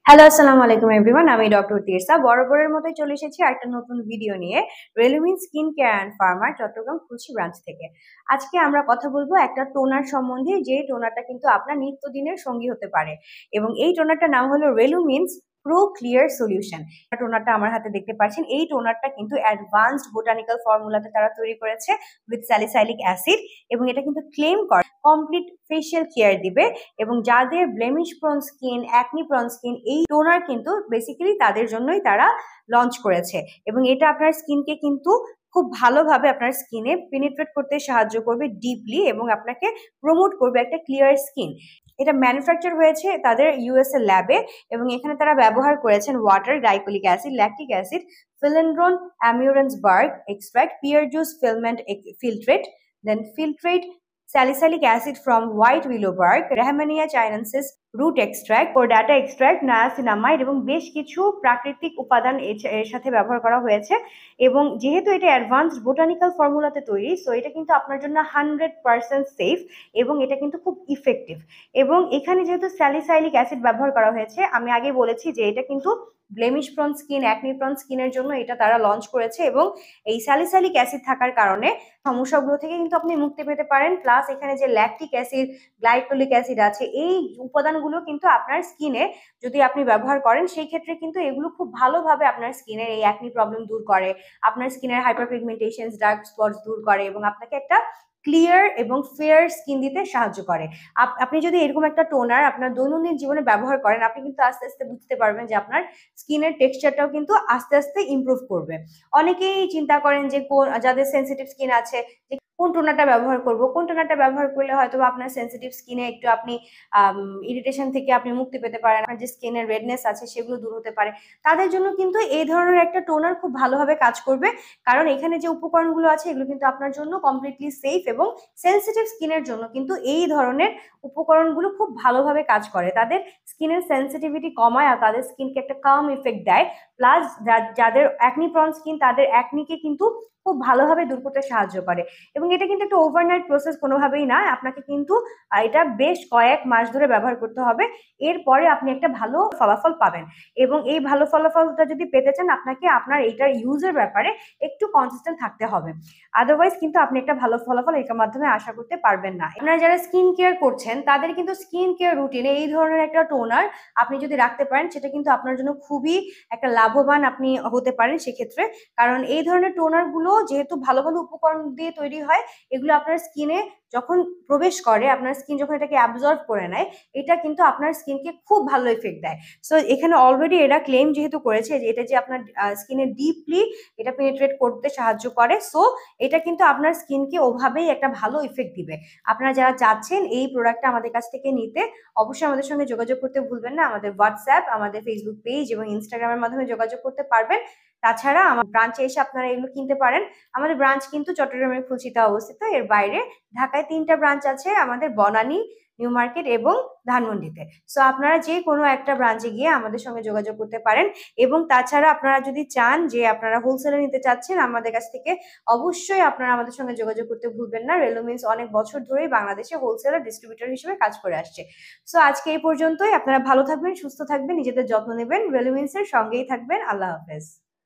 Hello, আসসালামু আলাইকুম everyone. আমি ডক্টর তিরসা বরাবরের মতোই চলে এসেছি একটা নতুন ভিডিও নিয়ে রেলুমিন স্কিন কেয়ার অ্যান্ড ফার্মার চট্টগ্রাম খুলশী ব্রাঞ্চ থেকে। আজকে আমরা কথা বলবো একটা টোনার সম্বন্ধে, যে টোনারটা কিন্তু আপনার নিত্যদিনের সঙ্গী হতে পারে এবং এই টোনারটার নাম হলো রেলুমিনস প্রো ক্লিয়ার সলিউশন। টোনারটা আমার হাতে দেখতে পাচ্ছেন, এই টোনারটা কিন্তু অ্যাডভান্সড বোটানিক্যাল ফর্মুলাতে তারা তৈরি করেছে উইথ স্যালিসাইলিক অ্যাসিড এবং এটা কিন্তু ক্লেম করে কমপ্লিট ফেশিয়াল কেয়ার দিবে এবং যাদের blemish prawn skin, acne prawn skin, এই টোনার কিন্তু বেসিক্যালি তাদের জন্যই তারা লঞ্চ করেছে এবং এটা আপনার স্কিনকে কিন্তু খুব ভালোভাবে আপনার স্কিনে পেনিট্রেট করতে সাহায্য করবে ডিপলি এবং আপনাকে প্রমোট করবে একটা ক্লিয়ার স্কিন। এটা ম্যানুফ্যাকচার হয়েছে তাদের ইউএস এর ল্যাবে এবং এখানে তারা ব্যবহার করেছেন water, glycolic acid, lactic acid, phellodendron amurense bark extract, pear juice ferment filtrate, then filtrate salicylic acid from white willow bark, Rehmannia chinensis root extract, chordata extract, niacinamide এবং বেশ কিছু প্রাকৃতিক উপাদান এর সাথে ব্যবহার করা হয়েছে এবং যেহেতু এটা অ্যাডভান্সড বোটানিক্যাল ফর্মুলাতে তৈরি, সো এটা কিন্তু আপনার জন্য 100% সেফ এবং এটা কিন্তু খুব ইফেক্টিভ। এবং এখানে যেহেতু স্যালিসাইলিক অ্যাসিড ব্যবহার করা হয়েছে, আমি আগে বলেছি যে এটা কিন্তু blemish prawn skin, acne prawn স্কিনের জন্য এটা তারা লঞ্চ করেছে এবং এই স্যালিসাইলিক অ্যাসিড থাকার কারণে সমস্যাগুলো থেকে কিন্তু আপনি মুক্তি পেতে পারেন। প্লাস এখানে যে ল্যাকটিক অ্যাসিড, গ্লাইকোলিক অ্যাসিড আছে, এই উপাদানগুলো কিন্তু আপনার স্কিনে যদি আপনি ব্যবহার করেন সেই ক্ষেত্রে কিন্তু এগুলো খুব ভালোভাবে আপনার স্কিনের এই অ্যাকনি প্রবলেম দূর করে, আপনার স্কিনের হাইপারপিগমেন্টেশন, ডার্ক স্পটস দূর করে এবং আপনাকে একটা ক্লিয়ার এবং ফেয়ার স্কিন দিতে সাহায্য করে। আপনি যদি এরকম একটা টোনার আপনার দৈনন্দিন জীবনে ব্যবহার করেন, আপনি কিন্তু আস্তে আস্তে বুঝতে পারবেন যে আপনার স্কিনের টেক্সচারটাও কিন্তু আস্তে আস্তে ইমপ্রুভ করবে। অনেকেই চিন্তা করেন যে যাদের সেন্সিটিভ স্কিন আছে যে কোন টোনারটা ব্যবহার করব, কোন টোনারটা ব্যবহার করলে হয়তো আপনার সেন্সিটিভ স্কিনে একটু আপনি ইরিটেশন থেকে আপনি মুক্তি পেতে পারেন, আপনার যে স্কিনের রেডনেস আছে সেগুলো দূর হতে পারে। তাদের জন্য কিন্তু এই ধরনের একটা টোনার খুব ভালোভাবে কাজ করবে, কারণ এখানে যে উপকরণগুলো আছে এগুলো কিন্তু আপনার জন্য কমপ্লিটলি সেফ এবং সেন্সিটিভ স্কিনের জন্য কিন্তু এই ধরনের উপকরণগুলো খুব ভালোভাবে কাজ করে, তাদের স্কিনের সেন্সিটিভিটি কমায় আর তাদের স্কিনকে একটা কাম ইফেক্ট দেয়। প্লাস যাদের অ্যাকনি প্রন স্কিন তাদের অ্যাকনিকে কিন্তু খুব ভালোভাবে দূর করতে সাহায্য করে এবং এটা কিন্তু একটা ওভারনাইট প্রসেস কোনোভাবেই না, আপনাকে কিন্তু এটা বেশ কয়েক মাস ধরে ব্যবহার করতে হবে, এরপরে আপনি একটা ভালো ফলাফল পাবেন এবং এই ভালো ফলাফলটা যদি পেতে চান আপনাকে আপনার এইটার ইউজের ব্যাপারে একটু কনসিস্টেন্ট থাকতে হবে, আদারওয়াইজ কিন্তু আপনি একটা ভালো ফলাফল এটার মাধ্যমে আশা করতে পারবেন না। আপনারা যারা স্কিন কেয়ার করছেন তাদের কিন্তু স্কিন কেয়ার রুটিনে এই ধরনের একটা টোনার আপনি যদি রাখতে পারেন সেটা কিন্তু আপনার জন্য খুবই একটা লাভবান আপনি হতে পারেন সেক্ষেত্রে, কারণ এই ধরনের টোনার গুলো যেহেতু ভালো ভালো উপকরণ দিয়ে তৈরি হয়, এগুলো আপনার স্কিনে যখন প্রবেশ করে, আপনার স্কিন যখন এটাকে অ্যাবজর্ব করে নেয়, এটা কিন্তু আপনার স্কিনকে খুব ভালো ইফেক্ট দেয়। সো এখানে অলরেডি এরা ক্লেম যেহেতু করেছে যে এটা যে আপনার স্কিনে ডিপলি এটা পেনিট্রেট করতে সাহায্য করে, সো এটা কিন্তু আপনার স্কিনকে ওভাবেই একটা ভালো ইফেক্ট দিবে। আপনারা যারা চাচ্ছেন এই প্রোডাক্টটা আমাদের কাছ থেকে নিতে, অবশ্যই আমাদের সঙ্গে যোগাযোগ করতে ভুলবেন না। আমাদের হোয়াটসঅ্যাপ, আমাদের ফেসবুক পেজ এবং ইনস্টাগ্রামের মাধ্যমে যোগাযোগ করতে পারবেন। তাছাড়া আমার ব্রাঞ্চে এসে আপনারা এগুলো কিনতে পারেন। আমাদের ব্রাঞ্চ কিন্তু চট্টগ্রামের খুলশীতে অবস্থিত, এর বাইরে ঢাকায় 3টা ব্রাঞ্চ আছে, আমাদের বনানী, নিউ মার্কেট এবং ধানমন্ডিতে। সো আপনারা যে কোনো একটা ব্রাঞ্চে গিয়ে আমাদের সঙ্গে যোগাযোগ করতে পারেন এবং তাছাড়া আপনারা যদি চান যে আপনারা হোলসেলে নিতে চাচ্ছেন আমাদের কাছ থেকে, অবশ্যই আপনারা আমাদের সঙ্গে যোগাযোগ করতে ভুলবেন না। রেলুমিনস অনেক বছর ধরেই বাংলাদেশে হোলসেলার ডিস্ট্রিবিউটর হিসেবে কাজ করে আসছে। সো আজকে এই পর্যন্তই। আপনারা ভালো থাকবেন, সুস্থ থাকবেন, নিজেদের যত্ন নেবেন, রেলুমিনসের সঙ্গেই থাকবেন। আল্লাহ হাফেজ।